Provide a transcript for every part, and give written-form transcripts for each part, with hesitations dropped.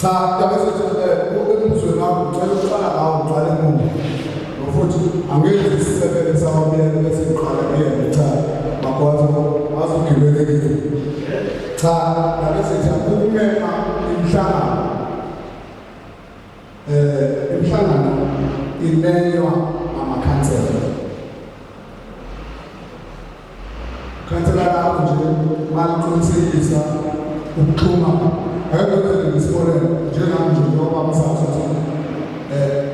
cha yabese ubuzwe nakho ucela uqala ngawo uqale emuva futhi angeke sisebenze sawabiyela bese uqala kuyena cha makwazi azogibelekile cha yabese ukumema imhlangano imenywa amakhansela khansela lapho nje maliqinisekisa ukuxhuma ayekho ngesikole njengamanje ngoba abasazi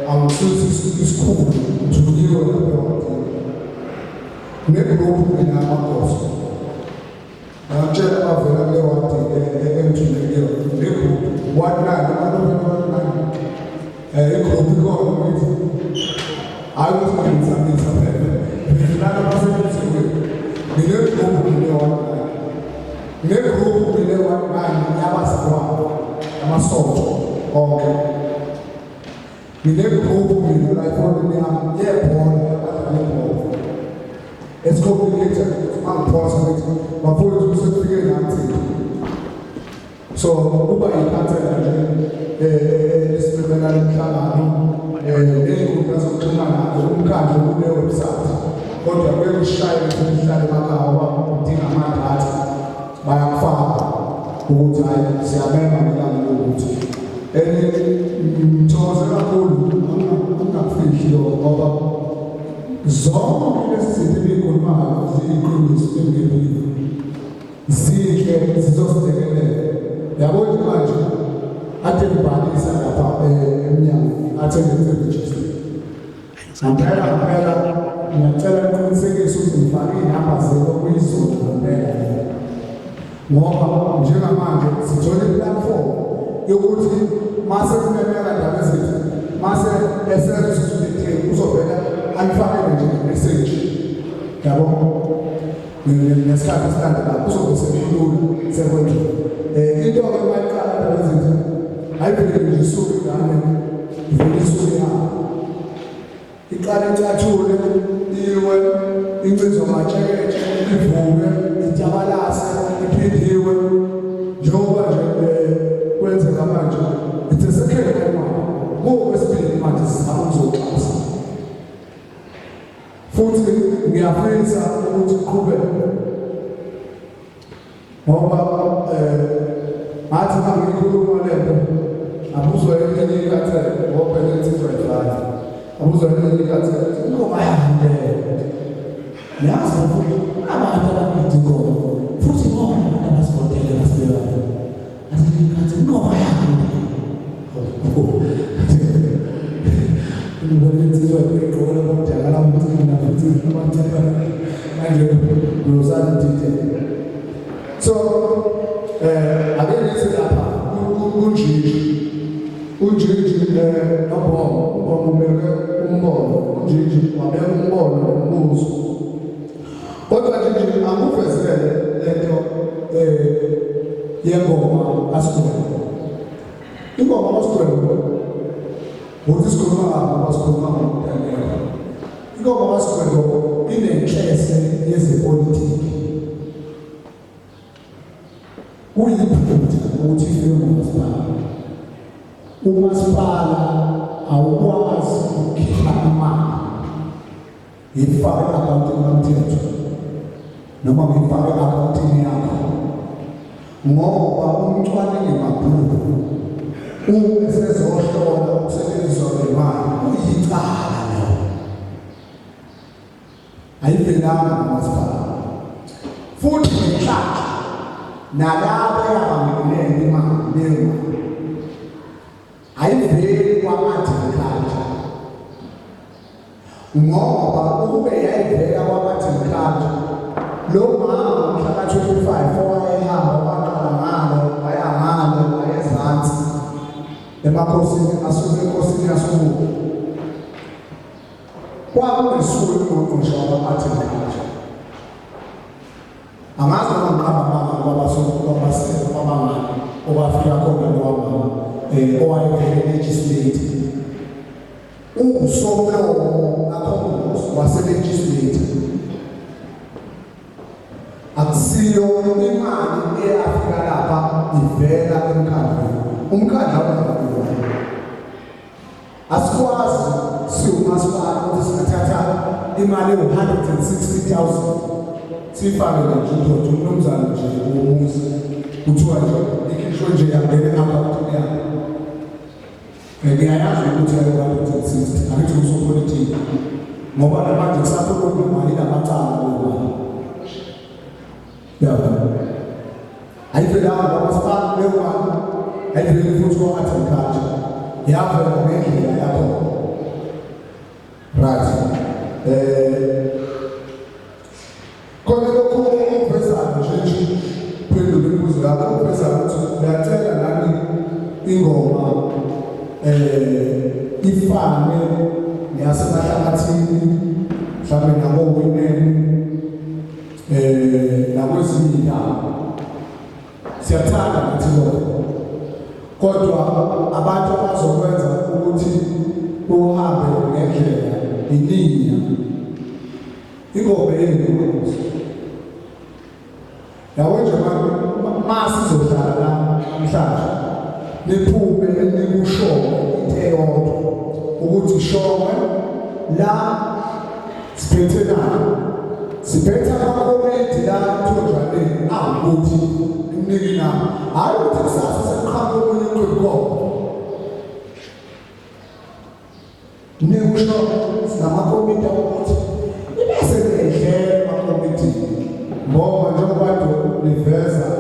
awususi isikhulu ujuliwe lapho negroup mina amakosi ngitshela abavela kule wadi emthunekile negroup wadnani abantu igroup ikhona manje ayosebenzisa phela basebenziwe negroup ile wadnani negroup ile wadnani yabazalwane amasonto onke negroup ile la ifoni yami yebhola abadlala it's complicated. Unfortunately, my voice was figuring out. So, Uba in Canada, this preliminary plan, they could also come on the website. But they're very shy to study Macau, Dina Matat, by a father, who would say, I'm a and Charles and I'm not finished over. Zona esizithe ikhuluma zikhombisa imibili zikhe sizostekelele yabo manje athe ibhalisa lapha emnyango athe ngeregister ngempela ngiyacela uqinisekise ukuthi ngifake inamba zelo kuyizona ngempela ngoba njengamanje sithola iplatform yokuthi mase kunemela ndaba ezithi mase esenze uzobheka anifakele nje message yabo nesikhathi standard kuzobe sekulula sekwenza into abayicala lezinto ayibheke nje isuku ngane ivele isuku yakho iqala incathule iwe incizwa matsheketshe ivuke ijabalase iphindiwe njengoba nje kwenzeka manje ithe sekhele imali ngokwesibili manje sizama ukuzoxhasa futhi ngiyafisa ukuthi uqhubeke ngoba athi mangikhuluma lento abuzwa enye ikathele ngoba lethi 25 abuzwa enye ikathele ingoma yami yazi ukuthi abantu abagidiko futhi ngoba abasipotele basibela athi ikathi ingoma yami Indonesia itu orang jangan mungkin nak itu macam mana urusan itu. So, ada yang siapa? Uji, apa mereka uji, apa mus. Outra gente, a mufeza itu yang bawa asal. Ini bawa asal. Muitos costumam igual nós quando inenchece esse político o motivo umas para algumas que amar e fala a continuamente não me fala a continuamente mo para nem mapu esezoshola ukusebenziswa kwemali uyicala lo ayivelanga umasipala futhi ngenhlanhla nalabo abangenele imali leyo ayiveli kwamadimkhathi ngoba ukube yayivela kwamadimkhathi lo mama mhla ka-25 owayehamba waqala ngalo wayangalo wayezansi emakhosini asuke enkosini yasuku kwakunesuku engqongqoshe wabathembayo angazi noma ngiqamba mama kwabasebenzisi kwabangani obafika khona nowamama owayevele legislate usomlomo nakhona waselegislate akusiyo imali eyafika lapha ivela emkhandlwini umkhandla wangakho asikwazi siwumasipala ukuthi singathatha imali ewu-160,000 siyifake nje umnumzane nje womuzi kuthiwa nje ikhishwe nje yangene akhawuntini yakho. Ngiyayazi ukuthi ayi-160 angithi usopolitiki ngoba namanje kusakhulunywa imali namacala wemali yabo ayivelanga kwamasipala lewani ayiveli futhi kwa-agriculture yavela ngendlela yakho right. Khona lokhu okuvezayo nje phendula imibuzo yakho okuvezayo ukuthi uyacela nami ingoma ifane neyasemahlabathini mhlawumbe nabowineni nakwezinye indawo siyathanda nathi lokho, kodwa abantu abazokwenza ukuthi uhambe ngendlela ininya ingoma yenu yawo nje masizodlala la namhlanje niphume nikushowe into eyodwa ukuthi showe la siphethe nayo siphethe amakomedi la thonjwaneni awukuthi imniki nami hayi ukuthi kusasa sekuqhamuka omunye uqobo nikusho sinamakomedi ukuthi ibese ngedlela amakomedi ngoba njengoba niveza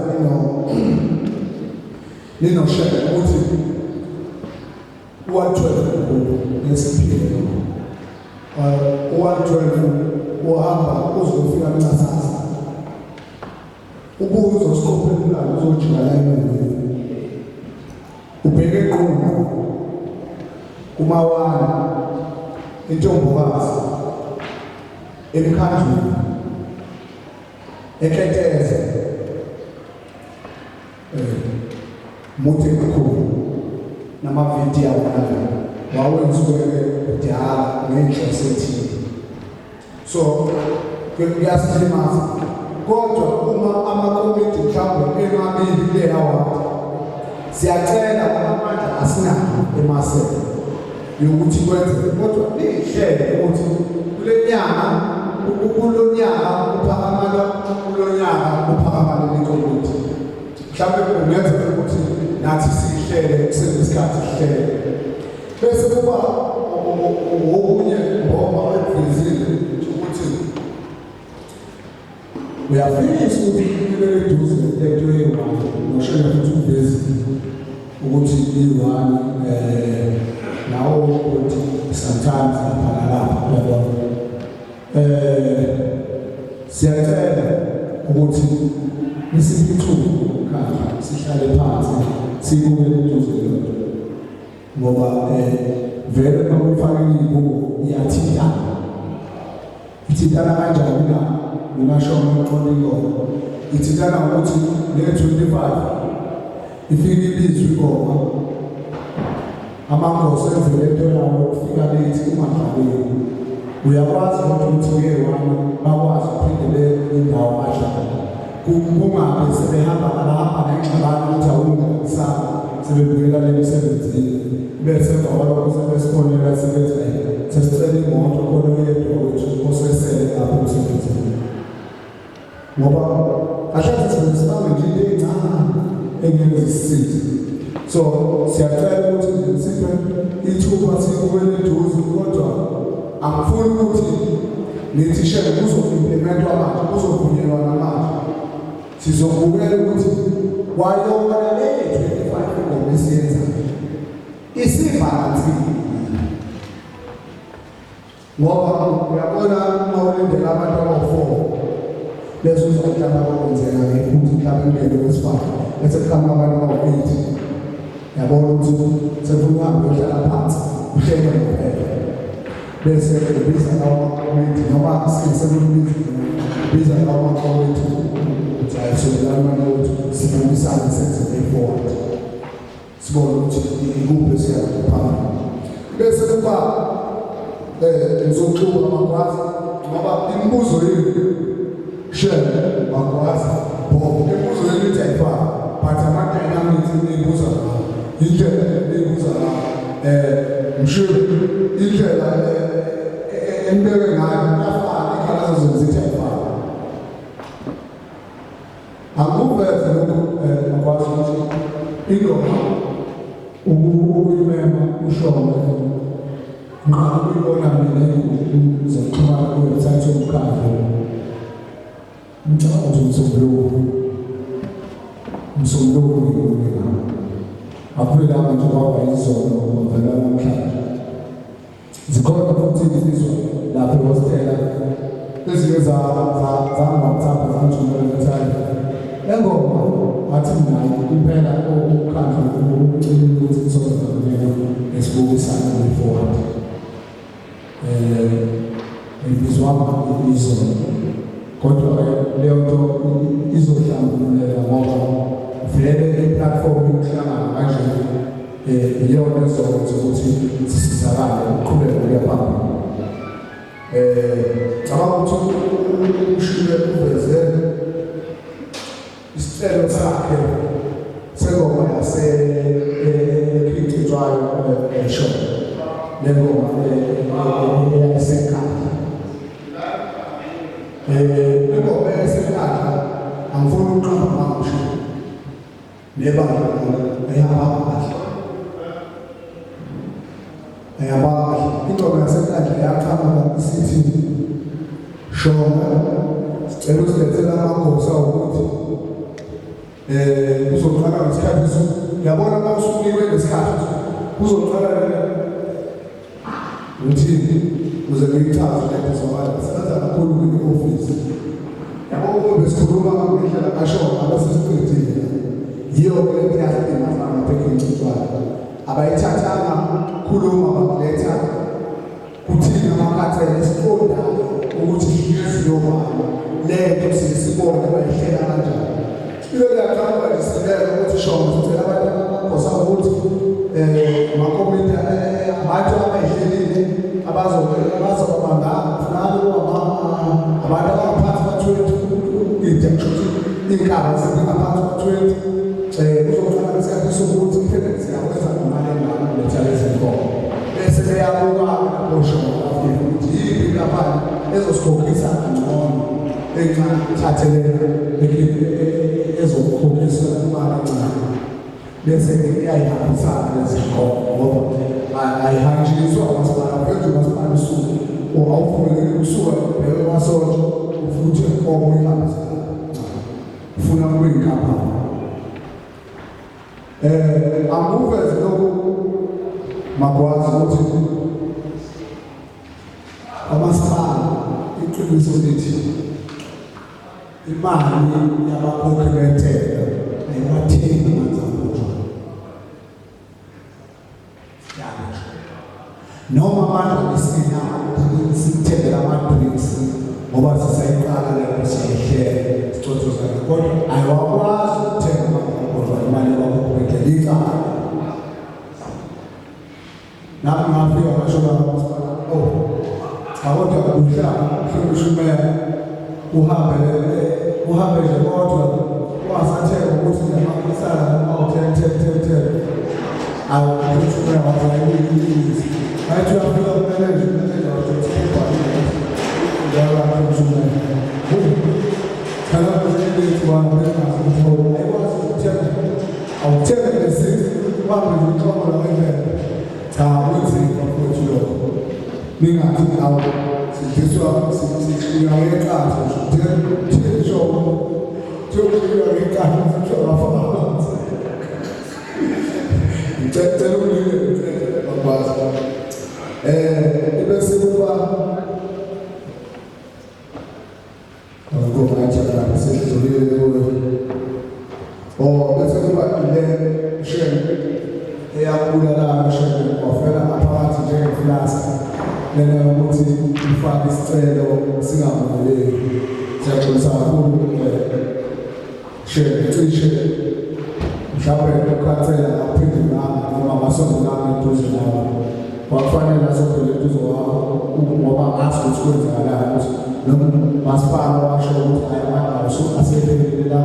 ninoshela ukuthi u-112 nesiphile u-112 uhamba uzofika kuNcasasa ubuye uzosiqophelela uzojika la emuva ubheke eqhuma kumawani intombokazi emkhandlweni eketeze muthi kakhulu namavidiyo awanayo wawenziwe kudala ngenhloso ethile. So kuyasilimaza kodwa uma amakomiti mhlawumbe emabili kule award siyacela amandla asinayo emaseko yokuthi kwenze kodwa lihlele ukuthi kule nyanga kulonyaka uphakamala kulonyaka uphakamala lekomiti mhlawumbe kungenza ukuthi nathi sihlele kusenesikhathi sihlele bese kuba okunye ngoba ekuvizile ukuthi uyafikisa ukuthi kumele eduze lento yemali noshela futhi uvezi ukuthi i-1 nawo ukuthi sometimes lapha lapha siyacela ukuthi nisiphuthule khaya sihlale phansi sibukele eduze lento ngoba vele uma ufake ibuko iyathintana ithintana kanjani na ngimashona uqondile ithintana ukuthi le-25 ifike ilizwi ingoma amangosi enze lento yawo ukufika late umadlaleni uyakwazi ukuthi uye-1 bakwazi ukuphindele indawo badlala kungabe sebehamba kalahamba nengxabano ukuthi awunganisana sebebuyela emsebenzini bese ngoba sebesibonela sebenza sesicela imoto khona yedwa ukuthi osesele lapho emsebenzini ngoba ahlathi sibenzisana nje into encane engenza isisizi. So siyacela ukuthi siphe ithuba sikubele eduze kodwa angifuni ukuthi nithi shele kuzo-implementwa manje kuzovunyelwa namanje sizokubukela ukuthi wayona le-25 ingoma esiyenza isibhalansi ngoba uyabona uma ulindela abantu abawu-4 bese uzokudlala bakwenzeka ngephutha mhlawumbe impilo wesifana bese kuhamba abantu abawu-8 yabona ukuthi sefuna uhambe uyohlala phansi uhleke ngophela bese ubiza lawo makomiti noma biza lawo makomiti ukuthi ayisokelana nokuthi sibuyisane senze way-forward sibone ukuthi ikuphi esiyakuphambili bese kuba ngizoxuba amakwazi ngoba imibuzo yini shele bakwazi bobo imibuzo yini ithayifaka but ama-dynamics engiyibuza ngayo indlela ekuza mshilo indlela endibeke ngayo yafana ikhalazo zithe yafana akuveze lokhu akwazi ukuthi ingoma ukuyimema ushongo nqa ukuyibona mina zokuxhumana kuwebsite yomkhandlu ngicabanga ukuthi umsombuluko ngikunika aphulelanga nje kwaba izolo ngavela namhlanje zikhona futhi izizwe lapho hostela ezinye zangawhatsappa zangithumela ngethanda engoma wathi nayo impela ukhandlu ukucela ukuthi kuzozakumela esibukisana before ibizwama izolo kodwa leyo nto izohlambululela ngoba vele i-platform yokuhlangana kanje iyona ezokwenza ukuthi sisizakale uqhubeke ukuya phambili. Cabanga ukuthi ushile uveze isicelo sakhe sengoma yasekhiqizwayo esho lengoma eyasekhaya. Ingoma eyasekhaya angifuni ukuqamba manje nebala ayabanga ingoma yasekhaya yaqhamuka isithi shona sicela usilethele amagosa ukuthi kuzoqala ngesikhathi yabona uma usunikwe ngesikhathi kuzoqala ukuthi uze ngiyithathe lento zokala senza kakhulu kwi-office yabo besikhuluma ngendlela kashona abasesiqedile yiyo lento yadinga fana phekinciswayo abayithathanga khuluma bakuletha kuthina amakhathele esiqondayo ukuthi iziyoma lento sisibona bayihlela kanjani ile yaqala isilela ukuthi shona sicela abantu abagosa ukuthi amakomiti abantu abayihlelile abazobanga funani abantu abaphansi ka-20 iy'nkaba zingaphansi ka-20 kuzoqala ngesikhathi sokuthi kuphele ziyakwenza imali engako kulethale ezinkomo bese beyabuka oshona ukuthi yiphi inkampani ezosikhokhisa kangcono enxathathelela ezokukhokhisa imali encane bese iyayihambisana lezinkomo ngoba ayihanjiswa umasipala phezu umasipala usuku awuvumeleki ukusuka bheke kwasonto ufuthe inkomo ihambisana ufuna kube yinkampani anguveze lokhu makwazi ukuthi amasipala iqiniso lithi imali yabakhokhi bentela ayiwathengi amanzi aphuzwayo noma manje sikuthengela ama-drinks ngoba sisayiqala leyo siyayihlela sicothoza kodwa ayiwakwazi ukuthenga amanzi aphuzwayo imali yabakhokhi bentela icala nami ngafika ngasho kamasipala kodwa uhlala uhlumela uhambe nje kodwa wasatheka ukuthi namakusala awu-10 awuhlumela wazayilisi bathi uyafika kumele wajothekwa njalo ahlumela khalabuzelethi wangabengazi ukuthi ayikwazi ukuthenga awuthenga lesithi uhambe nje uxomo lawendlela cha kwenzeka futhi lokho ningathi awu sidiswa siyaweqatha thisho thiyokuyaweqatha sisho ngafansi ngicela ukulile bakwazi ebese kuba ngokubatsha lapha sedlulile bese kuba ile shame eyakubulala shame wafela ngaphakathi njengeflaska lena ukuthi ufake isicelo singavumeleki siyaxolisa kakhulu cishe mhlawumbe ukhansela aphindulanga noma amasondelanga eduze nawo kwakufanele asondele eduze kwakho ngoba ngazi ukuthi kwenzakalani ukuthi noma masipala washo ukuthi hayi manje asephelele la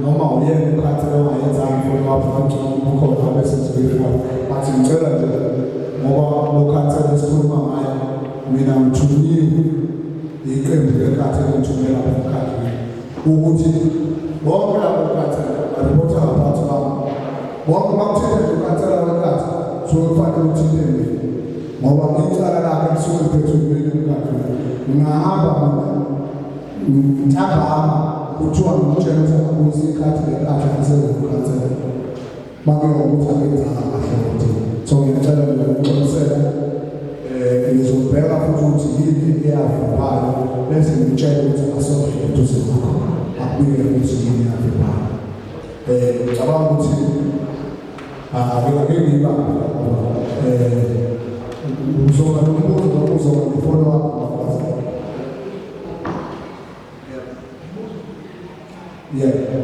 noma uyena ukhathele ongayenzanga for wapha ukhona bese sibuyela bathi ngicela nje ngoba lo khathele esikhuluma ngayo mina ngithuniwe iqembu lekhathele ngithumela umkhathele ukuthi bonke labo khathele baripota abaphathi babo bonke bakuthethe nje ukhathele lekhathele so kufanele uthintene ngoba icala lakhe lisuke liphethwe kumele umkhathele ngahamba mina ngithamba kuthiwa ngitshela ukuthi ikhathi lekhathi asenokukhathela make ngokuthi akenzanga kahle ukuthi so ngiyacela ukuxolisela ngizobheka futhi ukuthi yini eyavuphayo bese ngitshela ukuthi asobheke duze nakho akubike ukuthi yini eyavuphayo ngicabanga ukuthi akengiyibambe uzoba nombuzo uzoba ne-follow up Yeah.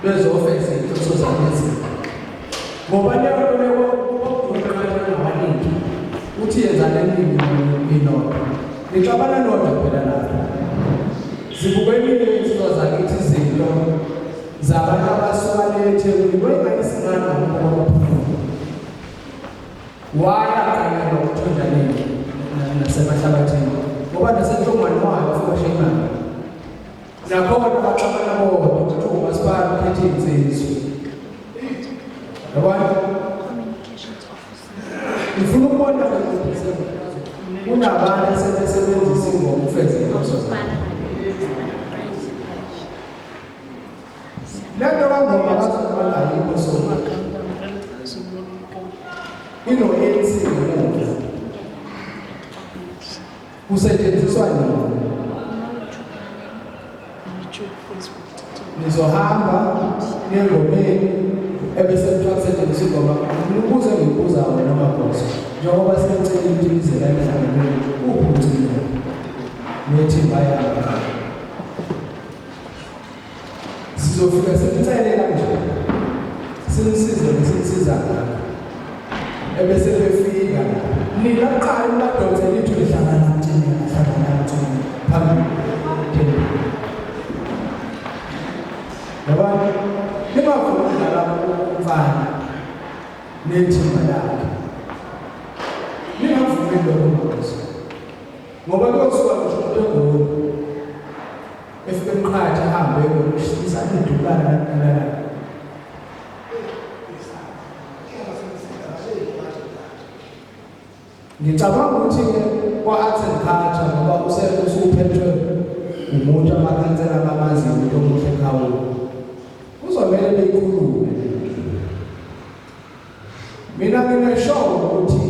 lwezofesi inhloso zalezi ngoba leyo nto leyo ukuqoqana nabaningi uthi yenzana eningi inodwa ngixabana nodwa phela lapho zibukwenile insizwa zakithi izinto zabantu abasuka eThekwini kwengayisingana ngokuphuma waya kanye nokuthondaneni nasemahlabathini ngoba nasenhlongwane wayo ufashe imali nakhona baxabana bodwa ukuthi umasipala ukhethe insizwa yabona ngifuna ukubona ukuthi kunabantu asebesebenzisa ingoma ufeze inhloso zabo lento kangoma bazobala yikho sona ino ANC ngemuva kusetshenziswa nini nizohamba ngengomeni ebese kusetshenziswa ingoma ukuze ngibuza wena mabosi njengoba sincela ukuthi la emhlanganweni uphuthile nethimba yakho sizofika sicele kanje sinisize nesiza ebese befika nina qala madodza lithi lihlangana mthini phambili yabona ningavuma lapho umfana nethimba lakhe ningavumi lokho manje ngoba kuyosuka ngisho ngegoli efike emqhatha ahambe ngokushisa idukana kanana ngicabanga ukuthi ke kwa-arts and culture ngoba usuphethwe umuntu amakhansela abamazi umuntu omuhle ekhawulo kuzomele beyikhulume mina ngineshow ukuthi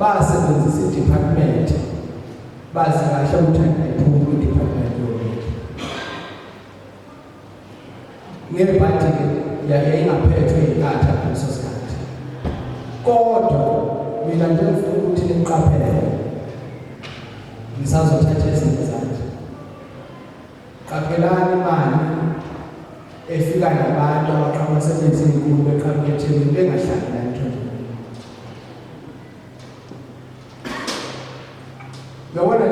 basebenzisa i-department bazi kahle ukuthi ayiphumi i-department ngebhadi yayingaphethwe yikhatha kuleso sikhathi kodwa mina nje ngifuna ukuthi niqaphele ngisazothatha ezinye izandla qaphelani imali efika nabantu abaqhamuka sebenze inkulu beqhamuka eThekwini bengahlali la eThekwini yabona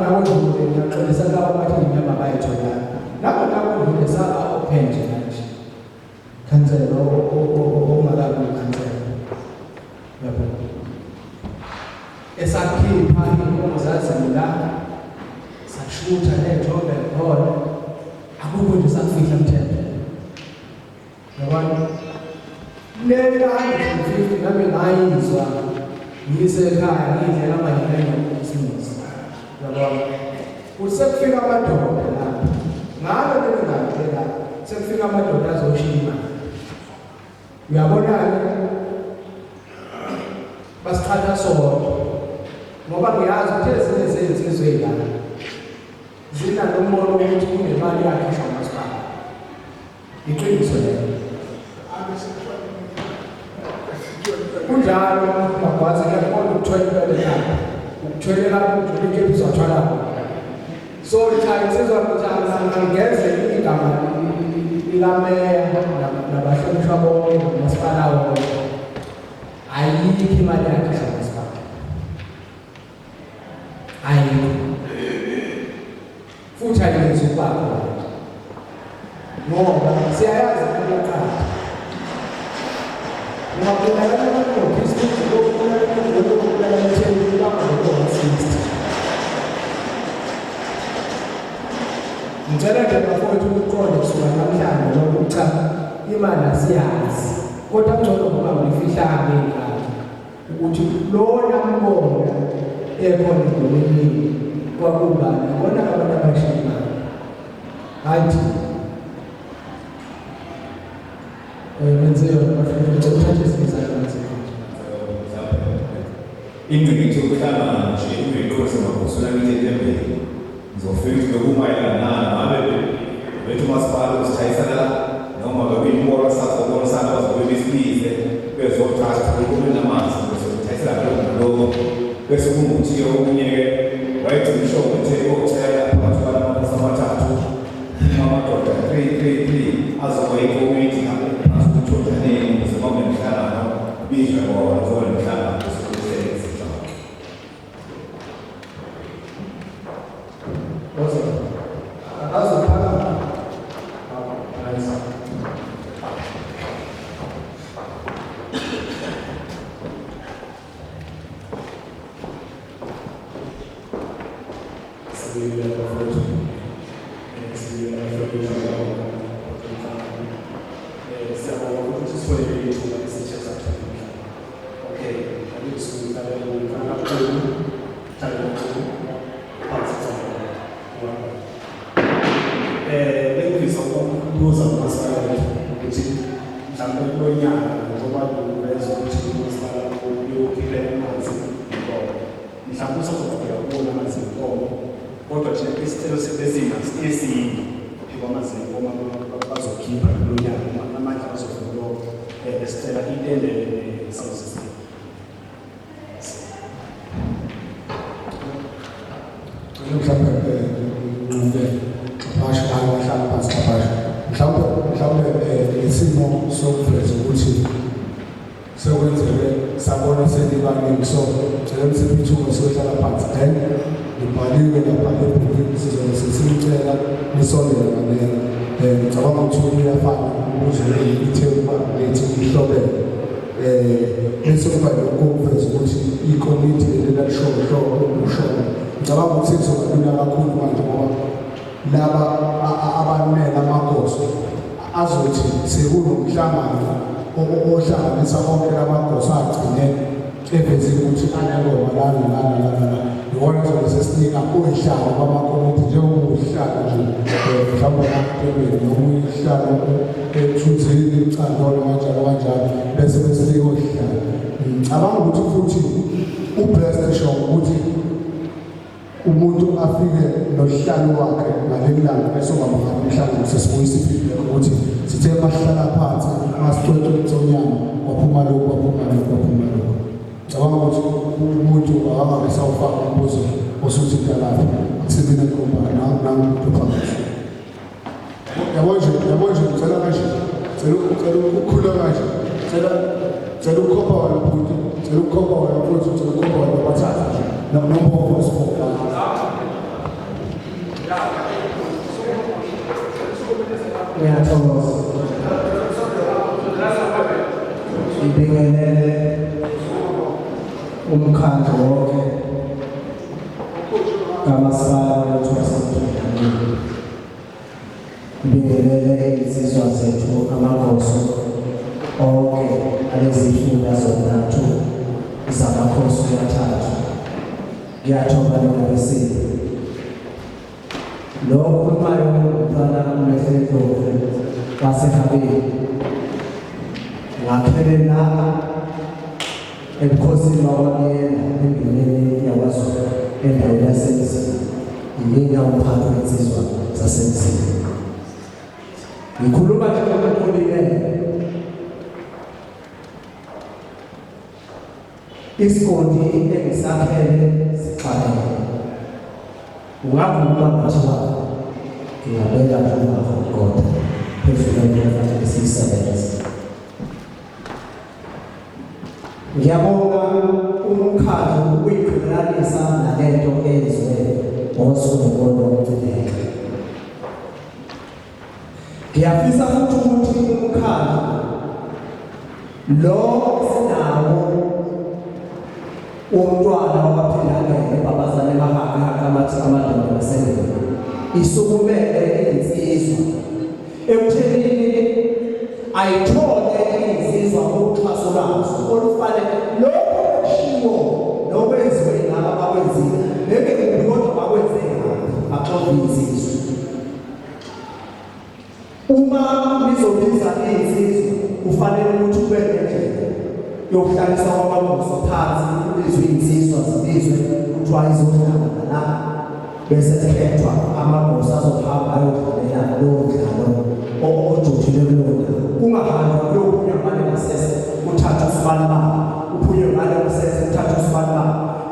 nawo nje ngiyaxolisa laba bathi inyama bayithola lapho nje saba open nje kanje khansela ongakabi khansela yabona esakhipha inkomo zazila sashutha nethombe khona akukho nje sakufihla umthetho yabona leka 150 nami ngayizwa ngisekhaya ngidlela amanyela ngokusimisa yabona usekufika amadoda lapha ngalo lengakela sekufika amadoda azoshima uyabona basithatha sodwa ngoba ngiyazi ukuthi ezinye zensizwe la zina nomono ukuthi kunemali yakhe shamasipala iqiniso lelo kunjalo bakwazi ukubona ukutholela lapha ukutholela ukuthi uzothwala so ithayisizwa ukuthi ngeze igama ilameya nabahlonishwa bonke nomasipala wonke ayikho imali yakhe shamasipala ayikho futhi ayenza ubaba ngoba siyayazi ukuqala ngoba kulala ngobusiness kulala nje lapho ngobusiness ngicela nje bafowethu ukuqonda kusuka namhlanje lokho cha imali asiyazi kodwa ngcono ngoba ngifihla ngekhala ukuthi lona mbona ekhona ngolini kwakuba ngibona abantu abashima hayi menziyo bafike uthathe isizathu ingqikithi yokuhlangana nje ingqiqoso makhosana ngitembele ngizofika lokumayelana nabe bethu masipala usithayisana noma babe imora sakho bona sakho bazobebisize bezothatha ukuba namanzi bezothathela lokho bese kunguthi okunye wayethi ngisho ukuthi othela phakathi kwabantu abathathu amadoda 3 3 azokuba ikomiti lapho phansi kuthotaneni ukuze kube nemhlangano kubizwe bona kube nemhlangano sokusebenza.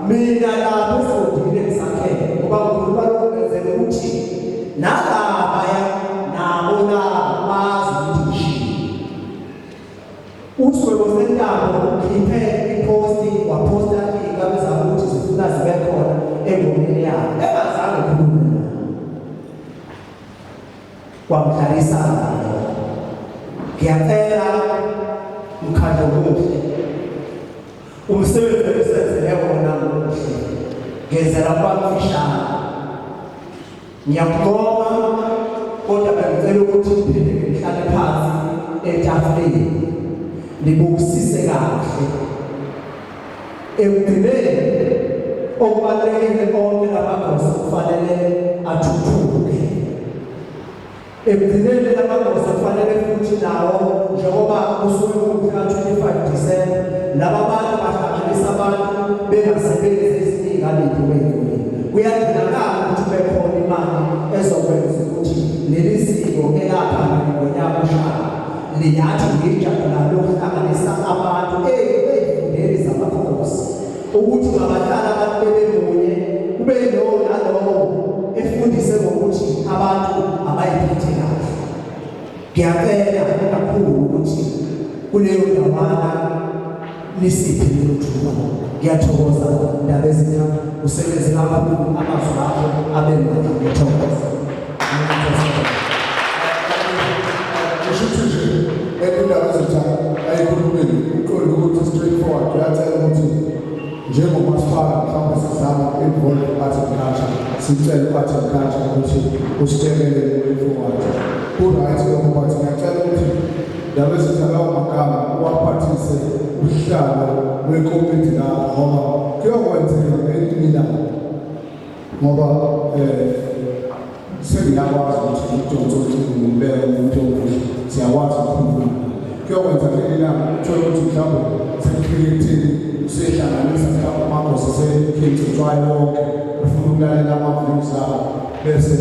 Mina lapho sodile ngisakhele ngoba uNkulunkulu ukuthi nalapha nabo kwamdlalisana. Ngiyacela umkhandlu omuhle umsebenzi osenze wona omuhle ngezela kwamfishana. Ngiyabonga kodwa bengicela ukuthi ngiphinde ngihlale phansi etafuleni nibukisise kahle. Ekugcineni okubalulekile konke lamagosa kufanele athuthuke. Ekugcineni lamagosa kufanele futhi nawo njengoba kusuke kumhla 25 Disemba laba bantu bahlanganisa abantu bengasebenzi eziningana ezibhekile. Kuyadingakala ukuthi bekhona imali ezokwenza ukuthi leli siko elapha ngonyaka oshaya liyathi ngijabula lokuhlanganisa abantu ezifundeni zamakhosi ukuthi mabahlala abantu bebemunye kube yilowo nalowo efundise ngokuthi abantu abayiphethe kahle. Ngiyacela kakhulu ukuthi kuleyo ndawana nisiphe lelo thuba. Ngiyathokoza ndaba ezitha usebenze kakhulu amazwi akho abemali ngiyathokoza. Ekundaba ezitha ayikhulumile uqonde ukuthi straightforward ngiyacela ukuthi njengomasipala mhlawumbe sizama involve part of culture sicela part of culture ukuthi usitshekele forward. Kuright lokho but ngiyacela ukuthi ndaba ezitha lawo magama uwaphathise uhlalo lwekomiti lakho ngoba kuyokwenzeka ngelinye ilanga ngoba sengiyakwazi ukuthi uMdonso umbeke umuntu omuhle siyakwazi ukukhuluma. Kuyokwenza ngelinye ilanga uthole ukuthi mhlawumbe sekufike usehlanganisa mhlawumbe amagosa sekhetshwayo wonke ufuna ukulalela ama-views akho bese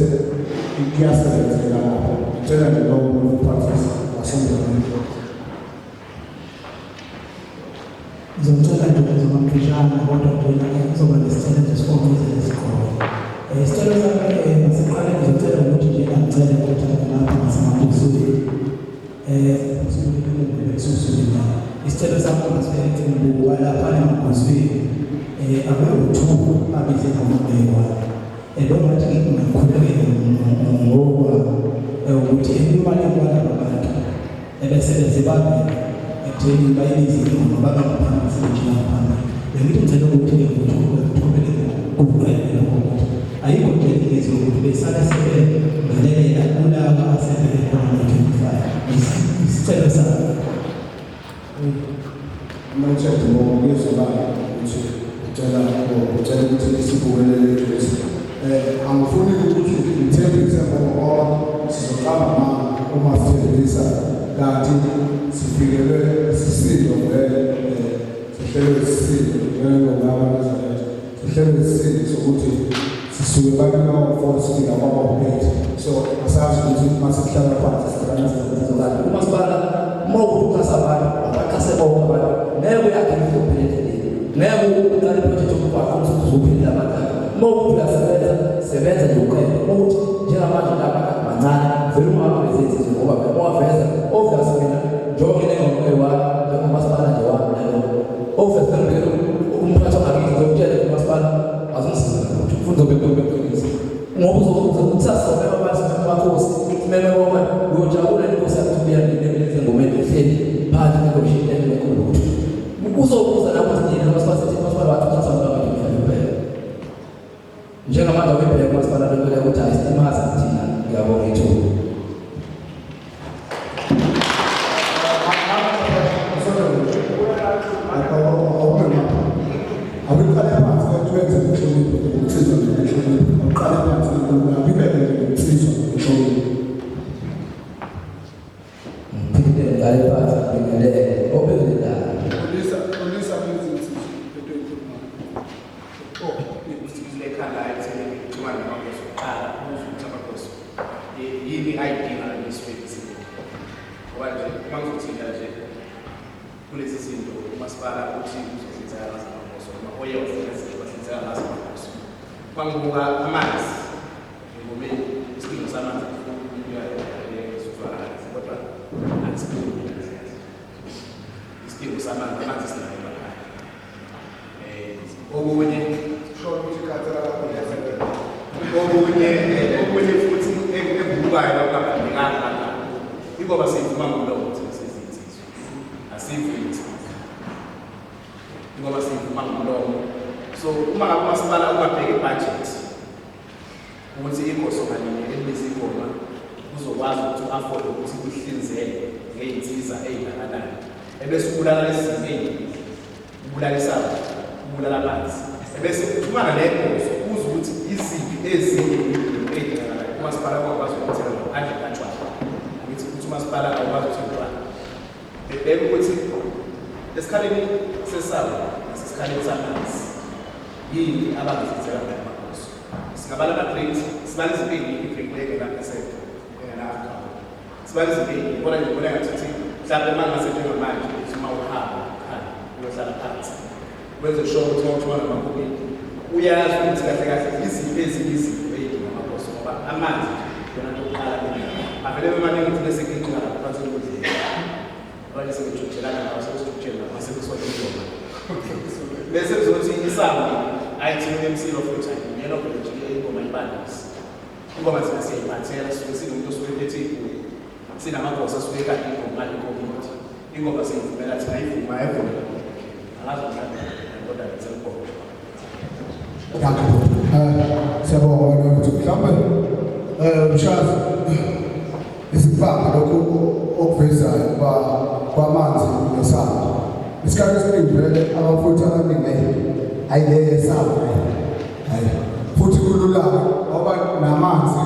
kuyasebenzeka lapho. Ngicela nje lowo muntu uphathise wasondeleni. Ngizocela nje uzomamfishana kodwa kuzoba nesicelo esifonile esikole. Isicelo sami siqale ngizocela ukuthi nje ngicela ukuthi lapha ngasemabusweni isicelo sami ngisebenzise ngokuba lapha emabusweni abayothuka abize ngomabhekwa. Ngathi ngikhulekele ngoba ukuthi imali yokubala abantu ebesebenze babe ekutheni bayibize ingoma babangaphambi futhi ngaphambi. Bengithi ngicela ukuthi ngithobele ukuqeqela ukuthi ayikho nje ilezo ukuthi besale sebelelela kulaba asebele khona 25 isicelo sami. Manje ngoba ngizobala ukuthi ucela ukuthi sibukele lesi angifuni ukuthi ngithembise ngoba sizoqala uma sithembisa kanti sifikele sisindo vele sihlele sisindo njengobaba bezalethwa sihlele sisindo sokuthi sisuke bakulawo force fika kwabaphethe. So asazi ukuthi masihlala phansi sizoqala Umasipala mawukuxhasa abantu abaqhase bonke abantu ngeke yakhe ngizophelele ngeke uqale project yokuphaka ukuthi uzophelela abantu mawukuthi uyasebenza nje uqede ukuthi njengamanje lapha bancane vele ungaphezezi ngoba bewaveza obvious mina njengoba ngengomkwewa njengomasipala nje wami nayo obvious ngeke umphathi wangakithi ngokutshela umasipala azongisiza ukuthi ufunde beqiniso ngoba uzokuthasa abantu bakhosi kumele ngoba uyojabula inkosi yakho kuya ngelenze ngomeni ehleli phansi negoshini lenkulu ukuthi uzobuza lapho sithina masipala wathi uthasa abantu ngiyabela njengamanje webheka masipala lenkulu ukuthi ayisimaza thina ngiyabonga ithuba. Okunye futhi ekubukayo lapha ngingaka ingoba siyivuma ngomlomo ukuthi sizinsizwa asivile ingoba siyivuma ngomlomo. So uma ngabe umasipala ungabheka ibudget ukuthi inkosi okanini elibiza igoma uzokwazi ukuthi u-afford ukuthi uhlinzeke ngey'nsiza ey'ngakanani ebese ubulala lezi zinto ubulalisayo ubulala amanzi ebese uthumana nenkosi uze ukuthi iziphi ezinye ey'ngakanani umasipala kwakwazi ukuthela ngaphandle katshwala ukuthi umasipala awukwazi ukuthela bebeka ukuthi esikhaleni sesawo nasesikhaleni samanzi yini abangazithela ngamakosi singabala ama-grades sibala izinto ey'ningi i-breakleke naphesente engana-account sibala izinto ey'ningi kodwa ngibona ngathi mhlawumbe uma ngasenjengamanje ukuthi uma uhamba khanda uyohlala phansi wenze sure ukuthi uma uthumana amakhopini uyazi ukuthi kahle kahle izinto ezinye izinto ey'dinga amakosi ngoba amanzi yona nto yokuqala avele bemaningi ukuthi besenkinqika lapho phansi ekudleni abanye sebejuthelana ngawo sebesijutshela ngawo sebesonke ingoma bese kuzothi isango ayithini emsilo futhi ayingena ukujike ingoma ibalance ingoma siyayiphathela suke sinomuntu osuke ephethe ikhulu sinamagosa asuke ekade ingoma ikomiti ingoma siyivumela thina ivuma evuma angazi mhlawumbe kodwa ngiselibona siyabonga ukuthi mhlawumbe mshazi isibamba lokhu okuvezayo kwamanzi nesamba isikhathi esiningi vele abafuthi abaningi ayileye samba hayi futhi kulula ngoba namanzi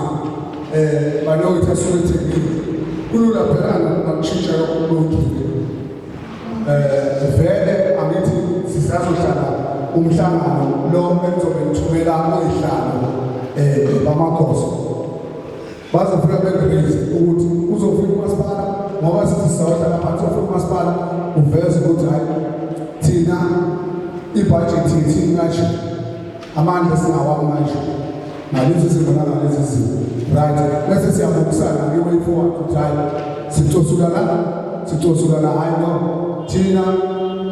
banokuthi asuke ethekile kulula phela nokushintsha lokhu vele angithi sisazohlala umhlangano lo enzobe ngithumela oyihlalo bamakhosi bazofika begrize ukuthi uzofika umasipala ngoba sithi sizohlala phansi uzofika umasipala uveze ukuthi hayi thina ibudget yethu manje amandla singawami manje ngalezi zinto ngalezi zinto right bese siyabukisana nge-way forward ukuthi hayi sicosula hayi no thina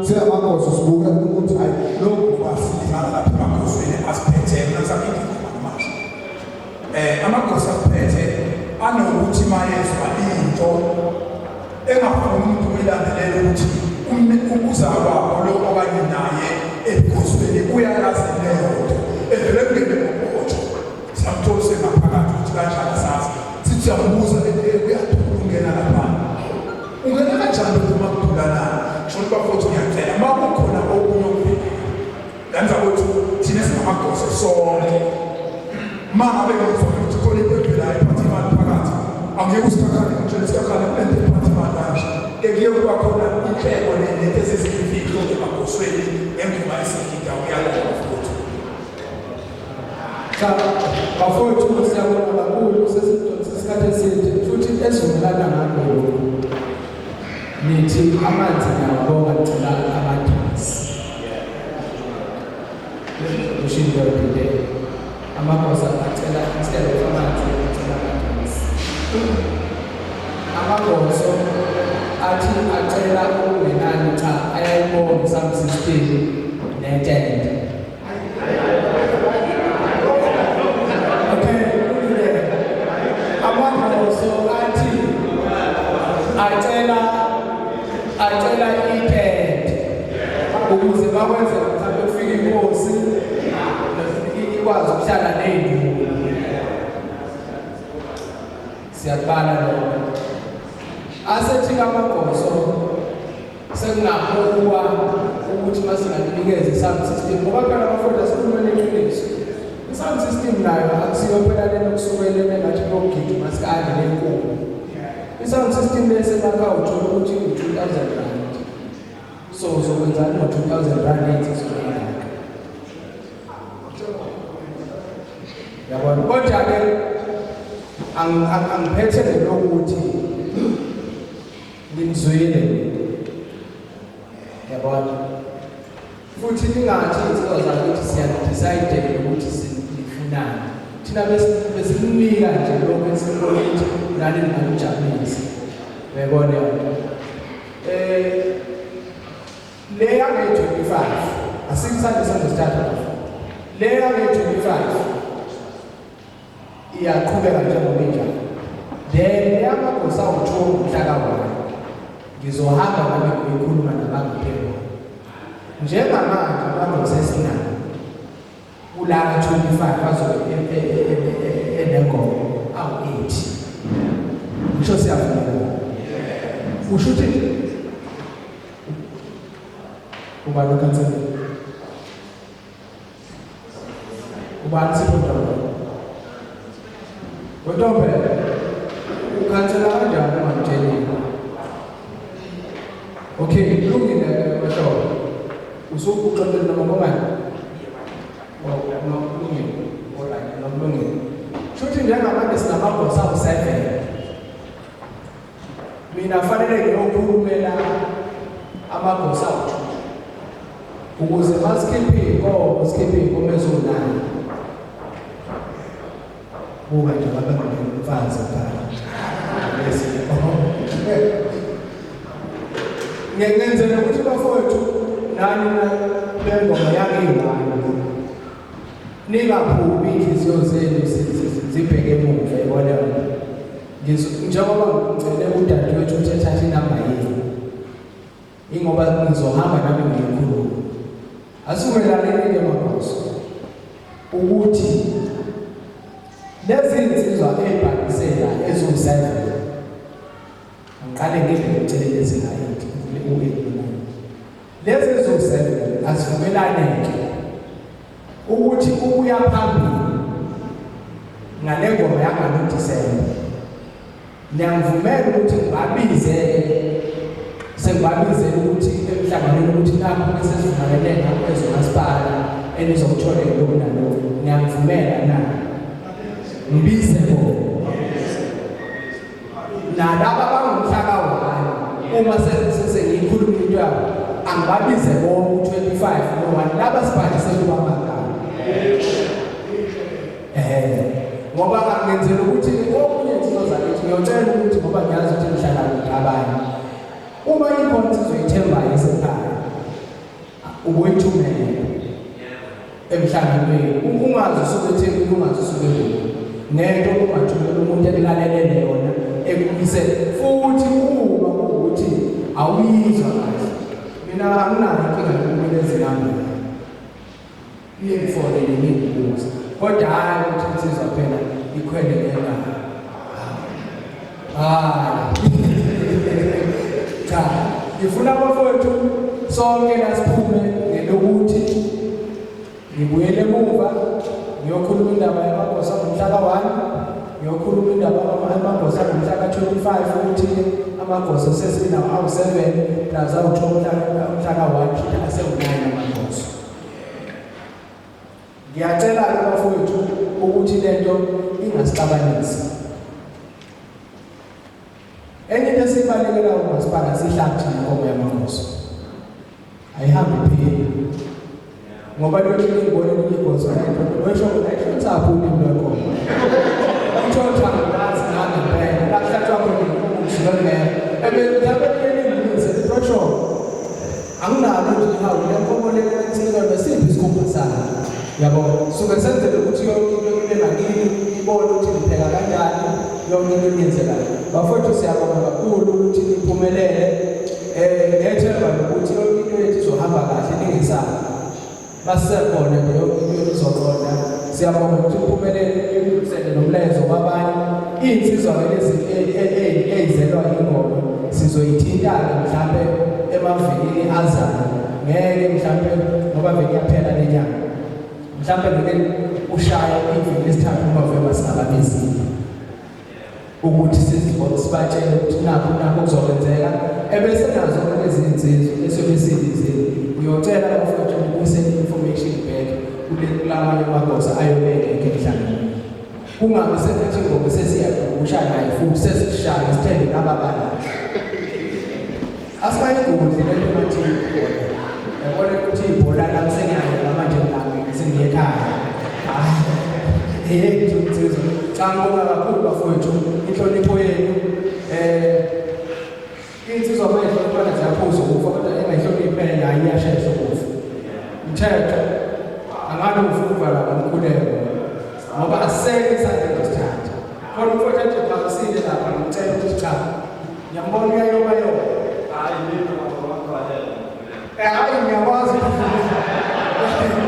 singamakhosi sibuke ukuthi hayi lokhu basidlala lapha emakhosini asiphethe nasakithi manje amakhosi asiphethe anokuthi mayezwa into engafuni umuntu uyilandelela ukuthi ukuzalwa lo okanye naye ebukhosini uyalazi leyo nto evele kungene ngokotsho siyamthola sengaphakathi ukuthi kanjani sazi sithi siyambuza uyathula ungena lapha ungena kanjani uma kudulana shona bafowethu ngiyacela uma kukhona okunye okubhekile lenza ukuthi thina singamagosa sonke uma ngabe ngizofuna ukuthi khona into evelayo iphathe imali phakathi angeke usikhakhane ngitshela isikhakhane kulento iphathe imali kanje kuye kuba khona inhleko nento ezizimfihlo emagosweni engoma esigida uyalala futhi bafowethu siyabona kakhulu sesikhathi eside futhi ezivumelana ngakho nithi amanzi ngiyawabonga ngicela amadonsi ushintsho dide amagosa acela instead of amanzi ngicela amadonsi amagoso athi acela ukungenani cha ayayibonga some system netende acela itende ukuze bakwenze mhlawumbe kufika inkosi ikwazi ukuhlala ney'nduna siyakubala lokho asethi amagoso sekungabuwa ukuthi masinganikeza i-sound system ngoba phela abafunda sikhuluma neqiniso i-sound system nayo akusiyo phela lena kusukele mengathi lokugijima sikade lenkulu i-sound system lesemakha uthola ukuthi u-2,000 rand so uzokwenzani ngo-2,000 rand ethi yabona kodwa-ke angiphethe nelokuthi ngimzwile yabona futhi ningathi izinto zakithi siyadecide ukuthi sifunani thina besimnika nje lokho esibona ukuthi nani ningakujabulisa uyabona le yange-25 asikusande sandostata le yange-25 iyaqhubeka njengoba injalo then amagosa awuthunga umhlaka-1 ngizohamba nami ngikhuluma nabangaphezu njengamanje amagosa esinalo kulaka 25 azobe enengoma awu-8 ngisho siyavumelana usho ukuthi ubani ukhansela ubani siphodola Wedombe ukhansela kanjani manje? Okay, kulungile basho. Usukuxoxela nomongomane. Kulungile. Alright, kulungile. Shuthi njengamanje sinamagosa awu-7. Mina fanele ngiyokhulumela amagosa awu-2. Ukuze masikiphi komezonani. Buka nje abangumfazi phakathi. Ngiyenzela ukuthi bafowethu nani lengoma yakhe ningaphumi inhliziyo zenu zibheke emuva yibona njengoba ngicele udadewethu ukuthi ethathe inamba yenu ingoba ngizohamba nami ngiyikhuluma asumelaneni-ke magoso ukuthi lezi nsizwa ey'bhalisela ezo-7 ngiqale ngibhekele ezinga-8 lezi ezo-7 asivumelaneke ukuthi ukuya phambili ngale ngoma yangalo-Disemba niyangivumela ukuthi sengibabizele ukuthi emhlanganweni ukuthi lapho esesivumelene ngapho ezomasipala enizokuthola lokhu nalokhu niyangivumela na ngibize bona nalaba abangumhlaka-1 uma sengiyikhuluma into yabo angibabize bonke 25 no-1 laba sibhalisele ubamagama ngoba ngenzela ukuthi okunye ngizozakithi ngiyocela ukuthi ngoba ngiyazi ukuthi ngihlala ngabanye uma ikhona sizoyithembayo esekhaya ukuyithumela emhlanganweni ungazi usuke ethembile ungazi usuke kude nento ungathumela umuntu ekulalelele yona ekubise futhi uma ukuthi awuyizwa kahle mina anginayo inkinga yokumele ezinambeni iyefonele ngibuza kodwa hayi ukuthi insizwa phela ikhwele ngena cha ngifuna abafowethu sonke lasiphume ngelokuthi ngibuyele emuva ngiyokhuluma indaba yamagosa ngomhlaka-1 ngiyokhuluma indaba yamagosa ngomhlaka-25 ukuthi amagosa sesinawo awu-7 plus awu-2 umhlaka-1 futhi asengu-9 amagosa. Ngiyacela-ke abafowethu ukuthi lento ingasixabanisi. Enye into esibalekela umasipala sihlathi nenkomo yamagosa ayihambi iphila ngoba lokhu ngibone igosa wesho ayishontsapho umuntu wenkomo utshotha ngazi ngangempela lakuhlathwa khona umshilone ebezabelelengise prosho anginalo nje hawu lenkomo lentsika besiphi isikhumba sana yabo suke senzele ukuthi yonke into nakini ibone ukuthi ngipheka kanjani yonke into yenzeka bafowethu siyabonga kakhulu ukuthi niphumelele ngethemba ukuthi yonke into yethu izohamba kahle ningesaba basekhona nje yonke into izoqonda siyabonga ukuthi uphumelele ukusele nomlezo kwabanye insizwa lezi eyizelwa ingoma sizoyithinta mhlambe emavikini azayo ngeke mhlambe ngoba vele yaphela lenyanga mhlambe ngeke ushaya iviki lesithathu uMovemba singababizile ukuthi sibatshele ukuthi nakho kuzokwenzeka ebese nazo lezi insizwa esobesilizile ngiyocela abafowethu ukusend information back kulamanye amagosa ayobeka emhlanganweni kungabe sekuthi ngoba sesiyaqhubusha naye futhi sesishaya sithende nababala asayigudli lento mathi yabona ukuthi ibhola lamsenyayo manje nami sengiyekhaya hayi insizwa ngicabanga kakhulu bafowethu inhlonipho yenu insizwa manje kodwa ziyaphuza ukufa kodwa engayihloniphela ayiyashesha ukufa umthetho angalo ufuva la umkhuleko ngoba aseke isandla sesithathu kodwa mfowethu phakisile lapha Nyamboni uyayoba yoba. Hayi, yini ngoba wakho wale. Hayi ngiyakwazi ukufunda.